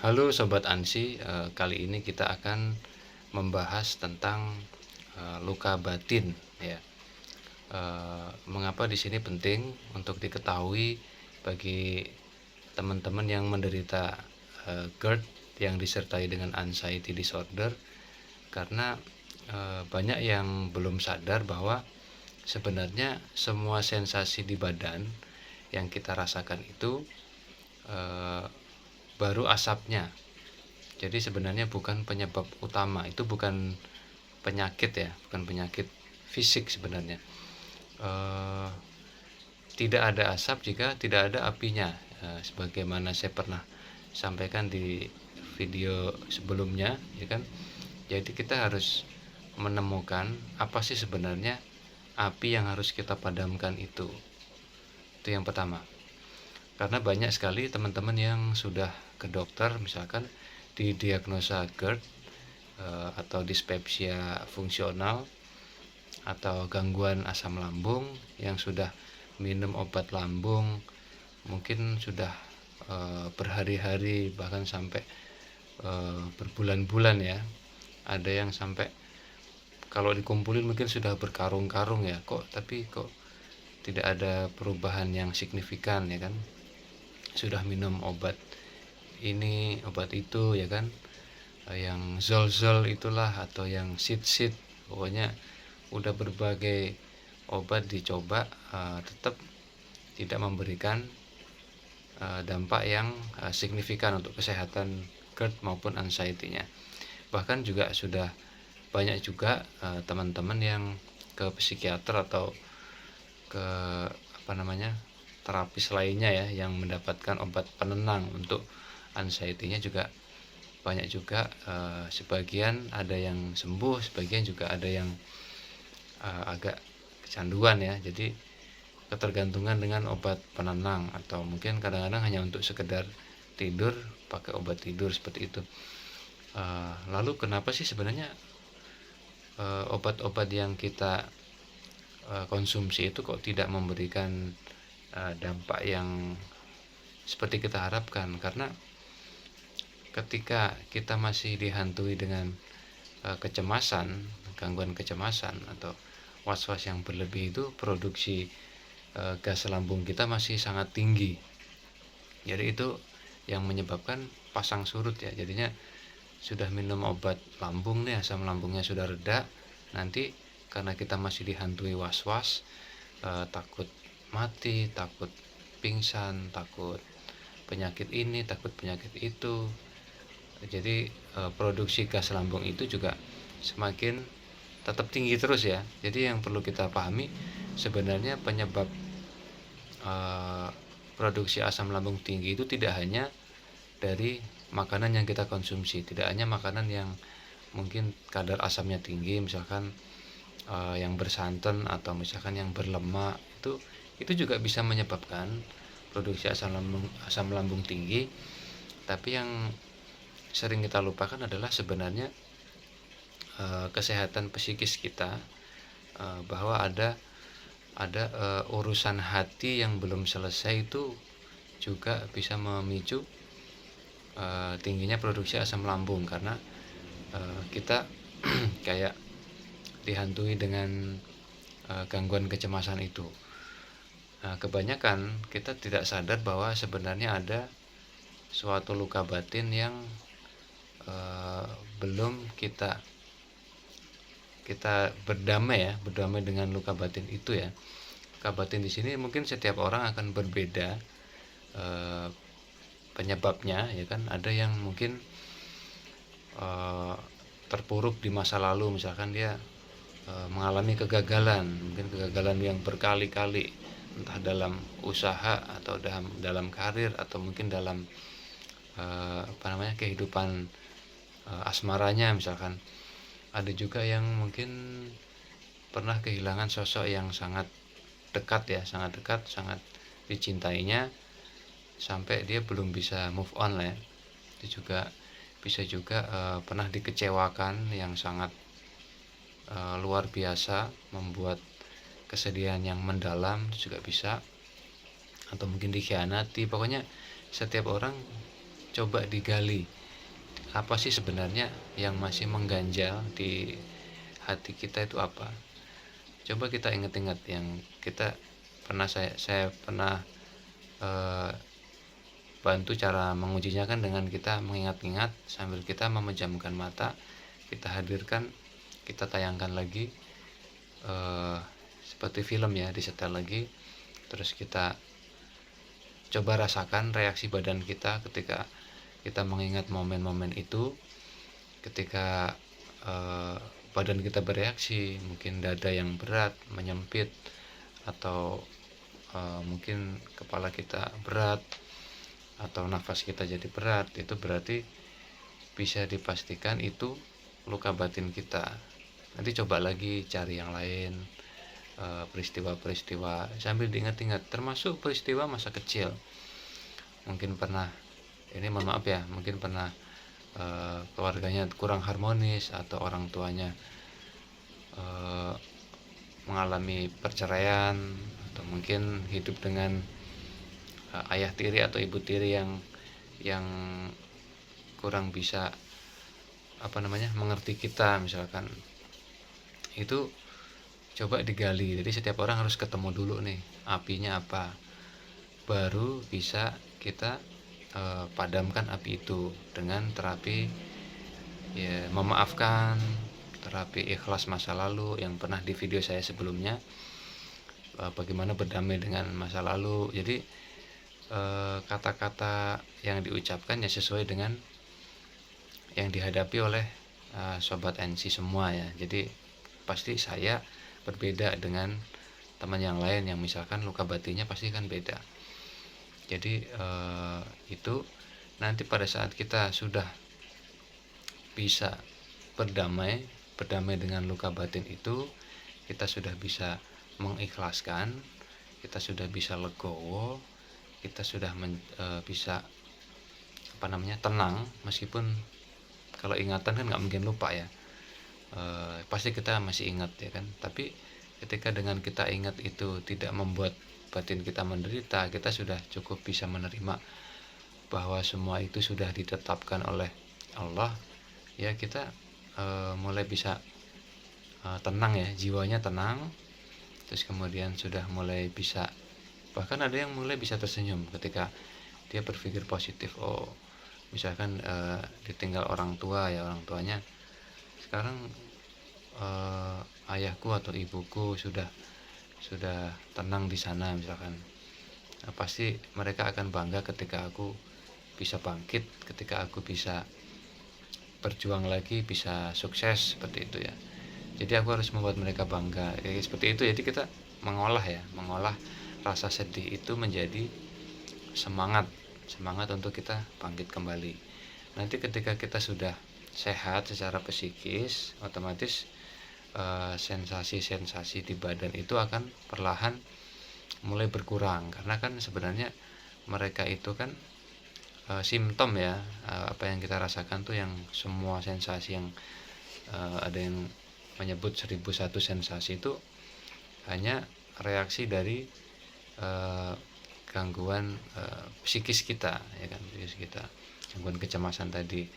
Halo Sobat Ansi, kali ini kita akan membahas tentang luka batin ya. Mengapa di sini penting untuk diketahui bagi teman-teman yang menderita GERD yang disertai dengan anxiety disorder, karena banyak yang belum sadar bahwa sebenarnya semua sensasi di badan yang kita rasakan itu baru asapnya. Jadi sebenarnya bukan penyebab utama, itu bukan penyakit ya, bukan penyakit fisik sebenarnya. Tidak ada asap jika tidak ada apinya. Sebagaimana saya pernah sampaikan di video sebelumnya, ya kan. Jadi kita harus menemukan apa sih sebenarnya api yang harus kita padamkan itu. Itu yang pertama. Karena banyak sekali teman-teman yang sudah ke dokter, misalkan didiagnosa GERD atau dispepsia fungsional atau gangguan asam lambung, yang sudah minum obat lambung mungkin sudah berhari-hari, bahkan sampai berbulan-bulan ya. Ada yang sampai kalau dikumpulin mungkin sudah berkarung-karung ya, tapi kok tidak ada perubahan yang signifikan ya kan. Sudah minum obat ini obat itu ya kan, yang zol-zol itulah, atau yang sit-sit, pokoknya udah berbagai obat dicoba, tetap tidak memberikan dampak yang signifikan untuk kesehatan GERD maupun anxiety-nya. Bahkan juga sudah banyak juga teman-teman yang ke psikiater atau ke terapis lainnya ya, yang mendapatkan obat penenang untuk anxiety-nya juga banyak juga. Sebagian ada yang sembuh, sebagian juga ada yang agak kecanduan ya. Jadi ketergantungan dengan obat penenang, atau mungkin kadang-kadang hanya untuk sekedar tidur pakai obat tidur seperti itu. Lalu kenapa sih sebenarnya obat-obat yang kita konsumsi itu kok tidak memberikan dampak yang seperti kita harapkan? Karena ketika kita masih dihantui dengan kecemasan, gangguan kecemasan atau was-was yang berlebih, itu produksi gas lambung kita masih sangat tinggi. Jadi itu yang menyebabkan pasang surut ya. Jadinya sudah minum obat lambung nih, asam lambungnya sudah reda, nanti karena kita masih dihantui was-was, takut mati, takut pingsan, takut penyakit ini, takut penyakit itu. Jadi produksi gas lambung itu juga semakin tetap tinggi terus ya. Jadi yang perlu kita pahami sebenarnya penyebab produksi asam lambung tinggi itu tidak hanya dari makanan yang kita konsumsi, tidak hanya makanan yang mungkin kadar asamnya tinggi, misalkan yang bersantan atau misalkan yang berlemak, itu juga bisa menyebabkan produksi asam lambung tinggi. Tapi yang sering kita lupakan adalah sebenarnya kesehatan psikis kita, bahwa ada urusan hati yang belum selesai, itu juga bisa memicu tingginya produksi asam lambung, karena kita kayak dihantui dengan gangguan kecemasan itu. Kebanyakan kita tidak sadar bahwa sebenarnya ada suatu luka batin yang belum kita berdamai dengan luka batin itu ya. Luka batin di sini mungkin setiap orang akan berbeda penyebabnya ya kan. Ada yang mungkin terpuruk di masa lalu, misalkan dia mengalami kegagalan, mungkin kegagalan yang berkali-kali, entah dalam usaha atau dalam karir, atau mungkin dalam kehidupan asmaranya misalkan. Ada juga yang mungkin pernah kehilangan sosok yang sangat dekat ya, sangat dekat, sangat dicintainya, sampai dia belum bisa move on lah ya. Itu juga bisa juga pernah dikecewakan yang sangat luar biasa, membuat kesedihan yang mendalam, itu juga bisa. Atau mungkin dikhianati. Pokoknya setiap orang coba digali apa sih sebenarnya yang masih mengganjal di hati kita itu apa. Coba kita ingat-ingat yang kita pernah saya pernah eh, bantu cara mengujinya kan dengan kita mengingat-ingat sambil kita memejamkan mata, kita hadirkan, kita tayangkan lagi eh, seperti film ya, disetel lagi, terus kita coba rasakan reaksi badan kita ketika kita mengingat momen-momen itu, ketika eh, badan kita bereaksi, mungkin dada yang berat, menyempit, atau mungkin kepala kita berat, atau nafas kita jadi berat, itu berarti bisa dipastikan itu luka batin kita. Nanti coba lagi cari yang lain, peristiwa-peristiwa sambil diingat-ingat, termasuk peristiwa masa kecil. Mungkin pernah, ini mohon maaf ya, mungkin pernah keluarganya kurang harmonis, atau orang tuanya mengalami perceraian, atau mungkin hidup dengan ayah tiri atau ibu tiri yang kurang bisa mengerti kita misalkan. Itu coba digali. Jadi setiap orang harus ketemu dulu nih apinya apa, baru bisa kita padamkan api itu dengan terapi ya, memaafkan, terapi ikhlas masa lalu yang pernah di video saya sebelumnya, bagaimana berdamai dengan masa lalu. Jadi kata-kata yang diucapkan ya sesuai dengan yang dihadapi oleh sobat NC semua ya. Jadi pasti saya berbeda dengan teman yang lain yang misalkan luka batinnya pasti kan beda. Jadi itu nanti pada saat kita sudah bisa berdamai dengan luka batin itu, kita sudah bisa mengikhlaskan, kita sudah bisa legowo, kita sudah bisa tenang, meskipun kalau ingatan kan nggak mungkin lupa ya, pasti kita masih ingat ya kan. Tapi ketika dengan kita ingat itu tidak membuat batin kita menderita, kita sudah cukup bisa menerima bahwa semua itu sudah ditetapkan oleh Allah ya. Kita mulai bisa tenang ya, jiwanya tenang, terus kemudian sudah mulai bisa, bahkan ada yang mulai bisa tersenyum ketika dia berpikir positif. Oh misalkan ditinggal orang tua ya, orang tuanya sekarang ayahku atau ibuku sudah tenang di sana misalkan. Nah, pasti mereka akan bangga ketika aku bisa bangkit, ketika aku bisa berjuang lagi, bisa sukses seperti itu ya. Jadi aku harus membuat mereka bangga kayak seperti itu. Jadi kita mengolah rasa sedih itu menjadi semangat untuk kita bangkit kembali. Nanti ketika kita sudah sehat secara psikis, otomatis sensasi-sensasi di badan itu akan perlahan mulai berkurang, karena kan sebenarnya mereka itu kan simptom ya, apa yang kita rasakan tuh yang semua sensasi yang ada yang menyebut 1001 sensasi itu hanya reaksi dari gangguan psikis kita ya kan, gangguan kecemasan tadi.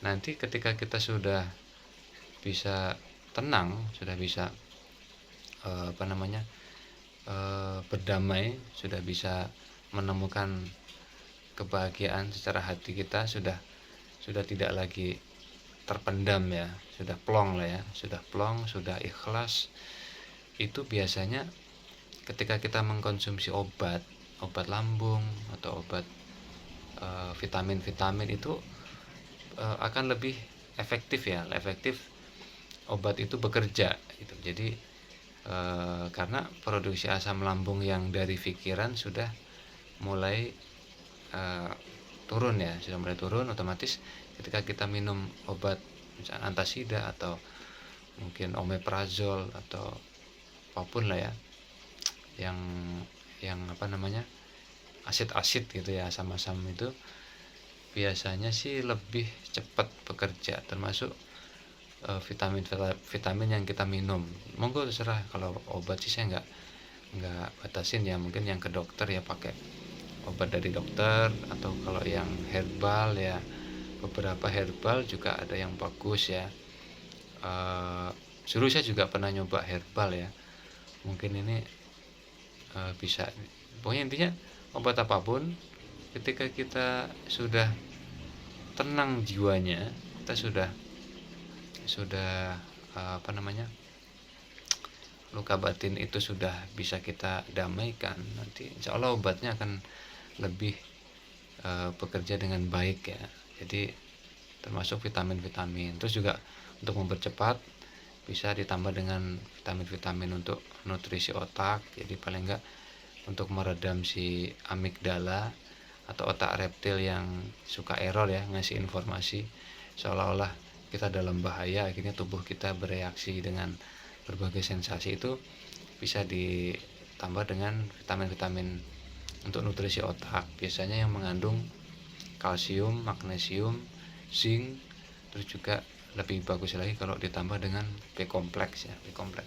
Nanti ketika kita sudah bisa tenang, sudah bisa berdamai, sudah bisa menemukan kebahagiaan secara hati kita, sudah tidak lagi terpendam ya, sudah plong lah ya, sudah ikhlas. Itu biasanya ketika kita mengkonsumsi obat lambung atau obat vitamin itu akan lebih efektif obat itu bekerja gitu. Jadi karena produksi asam lambung yang dari pikiran sudah mulai turun, otomatis ketika kita minum obat misalnya antasida atau mungkin omeprazol atau apapun lah ya, yang asid gitu ya, asam-asam itu biasanya sih lebih cepat bekerja, termasuk vitamin yang kita minum. Monggo terserah, kalau obat sih saya nggak batasin ya, mungkin yang ke dokter ya pakai obat dari dokter, atau kalau yang herbal ya beberapa herbal juga ada yang bagus ya. Dulu saya juga pernah nyoba herbal ya, mungkin ini bisa, pokoknya intinya obat apapun ketika kita sudah tenang jiwanya, kita sudah apa namanya, luka batin itu sudah bisa kita damaikan, nanti insya Allah obatnya akan lebih bekerja dengan baik ya. Jadi termasuk vitamin-vitamin, terus juga untuk mempercepat bisa ditambah dengan vitamin-vitamin untuk nutrisi otak, jadi paling enggak untuk meredam si amigdala atau otak reptil yang suka error ya, ngasih informasi seolah-olah kita dalam bahaya, akhirnya tubuh kita bereaksi dengan berbagai sensasi. Itu bisa ditambah dengan vitamin-vitamin untuk nutrisi otak, biasanya yang mengandung kalsium, magnesium, zinc, terus juga lebih bagus lagi kalau ditambah dengan B kompleks ya, B kompleks.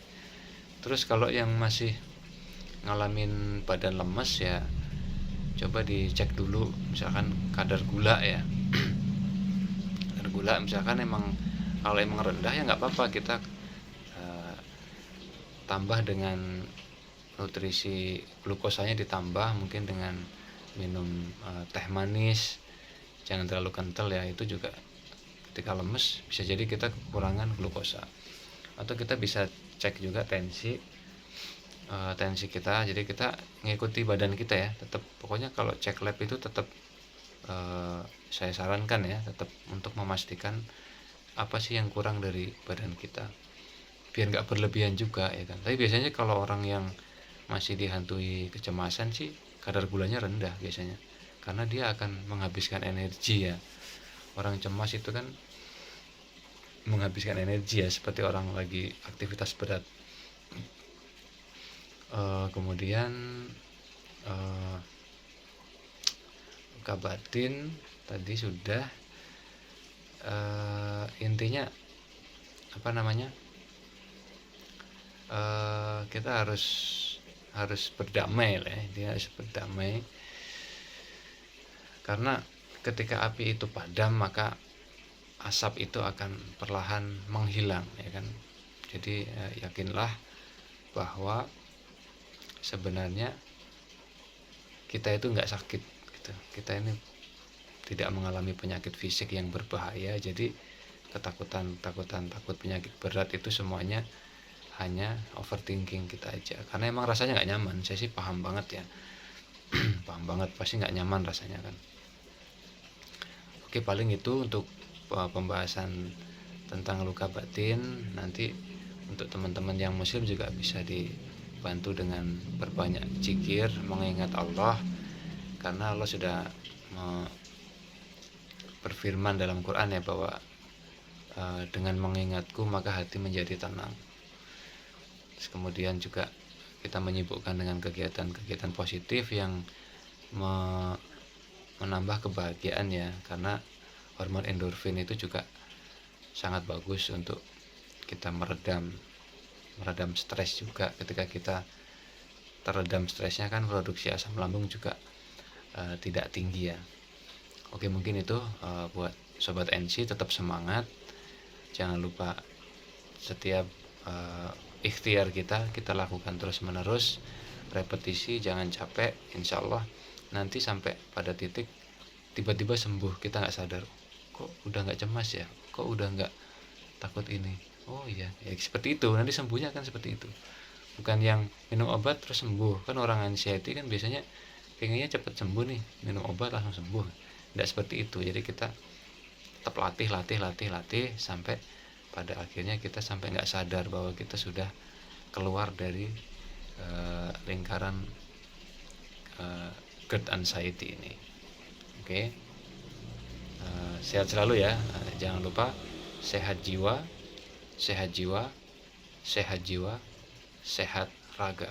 Terus kalau yang masih ngalamin badan lemes ya, coba dicek dulu misalkan kadar gula ya. Kadar gula misalkan kalau emang rendah ya nggak apa-apa, kita tambah dengan nutrisi glukosanya, ditambah mungkin dengan minum teh manis, jangan terlalu kental ya. Itu juga ketika lemes bisa jadi kita kekurangan glukosa. Atau kita bisa cek juga tensi kita, jadi kita ngikuti badan kita ya, tetap pokoknya kalau cek lab itu tetap saya sarankan ya, tetap untuk memastikan apa sih yang kurang dari badan kita, biar nggak berlebihan juga ya kan. Tapi biasanya kalau orang yang masih dihantui kecemasan sih kadar gulanya rendah biasanya, karena dia akan menghabiskan energi ya. Orang cemas itu kan menghabiskan energi ya, seperti orang lagi aktivitas berat. Kemudian luka batin tadi sudah, intinya apa namanya, kita harus berdamai lah ya, dia harus berdamai, karena ketika api itu padam maka asap itu akan perlahan menghilang ya kan. Jadi yakinlah bahwa sebenarnya kita itu nggak sakit gitu. Kita ini tidak mengalami penyakit fisik yang berbahaya. Jadi takut penyakit berat itu semuanya hanya overthinking kita aja, karena emang rasanya nggak nyaman. Saya sih paham banget ya. Paham banget, pasti nggak nyaman rasanya kan. Oke, paling itu untuk pembahasan tentang luka batin. Nanti untuk teman-teman yang muslim juga bisa dibantu dengan berbanyak zikir, mengingat Allah, karena Allah sudah berfirman dalam Quran ya, bahwa dengan mengingatku maka hati menjadi tenang. Terus kemudian juga kita menyibukkan dengan kegiatan-kegiatan positif yang menambah kebahagiaan ya, karena hormon endorfin itu juga sangat bagus untuk kita meredam stres juga. Ketika kita teredam stresnya kan produksi asam lambung juga tidak tinggi ya. Oke, mungkin itu buat sobat NC, tetap semangat, jangan lupa setiap ikhtiar kita lakukan terus menerus, repetisi, jangan capek. Insya Allah nanti sampai pada titik tiba-tiba sembuh, kita nggak sadar, kok udah nggak cemas ya, kok udah nggak takut ini, oh iya ya, seperti itu. Nanti sembuhnya akan seperti itu, bukan yang minum obat terus sembuh. Kan orang anxiety kan biasanya pengennya cepet sembuh nih, minum obat langsung sembuh. Tidak seperti itu. Jadi kita tetap latih sampai pada akhirnya kita sampai nggak sadar bahwa kita sudah keluar dari lingkaran GERD anxiety ini. Oke. Sehat selalu ya. Jangan lupa sehat jiwa, sehat raga.